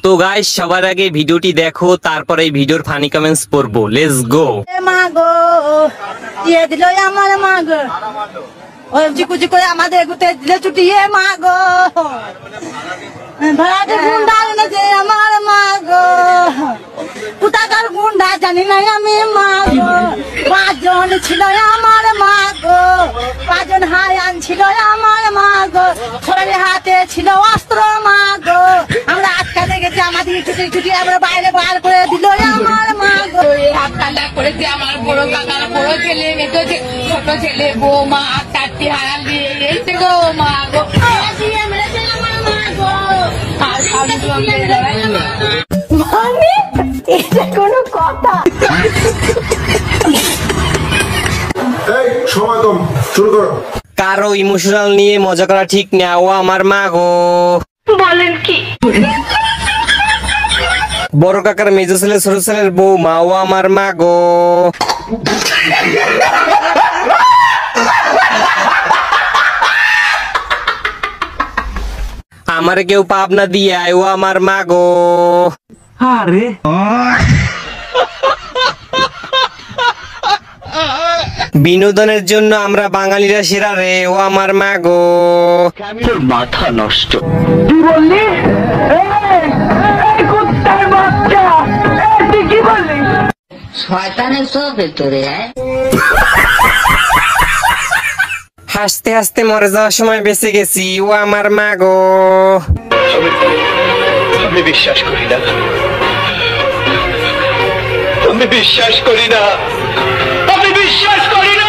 তো গাইস সবার আগে ভিডিওটি দেখো, তারপরে এই ভিডিওর ফানি কমেন্টস পড়বো। Let's go. মাগো দিয়ে দিল আমার মাগো, ওই চিকুচি করে আমাদের গুতে দিলে ছুটিয়ে মাগো, ভাড়াটে গুন্ডা এনেছে আমার মাগো, কোথাকার গুন্ডা জানি না আমি মাগো, 5 জন ছিল আমার মাগো, 5 জন হায়ান ছিল আমার মাগো, সবাই হাতে ছিল অস্ত্র মাগো, আমরা আটকাতে গেছি আমাদের ছুটি ছুটি আমরা বাইরে বার করে দিল আমার মাগো। হাত কাটা করেছে আমার বড় কাকার বড় ছেলে, মেজো ছোট ছেলে, বৌমা 4টি হারাল দিয়ে এসে গো মা গো, মেরেছে আমার মা গো। আর মানে এটা কোনো কথা? এই সময় কম, শুরু করো। কারো ইমোশনাল নিয়ে মজা করা ঠিক না, ও আমার মা গো। বলেন কি? বড় কাকার মেজো ছেলে ছোট ছেলের বউ মা, ও আমার মা গো। আমার কেউ পাবনা দিয়ে আয়, ও আমার মা গো। বিনোদনের জন্য আমরা বাঙালিরা সেরা রে, ও আমার মা গো। মাথা নষ্ট। কি বললি? এই কুত্তার বাচ্চা, তুই কি বললি? শয়তানের সব ভেতরে হাসতে হাসতে মরে যাওয়ার সময় বেঁচে গেছি, ও আমার মা গো। আমি বিশ্বাস করি না, আমি বিশ্বাস করি না, আমি বিশ্বাস করি না।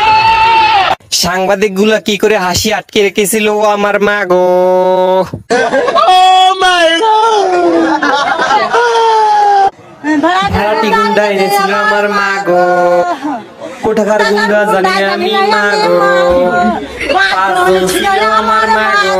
সাংবাদিক গুলা কি করে হাসি আটকে রেখেছিল, ও আমার মা গো। ভাড়াটি গুন্ডা এনেছিল আমার মা গো, কোথাকার গুন্ডা জানি আমি মা গো। 5 জন ছিল আমার মা গো।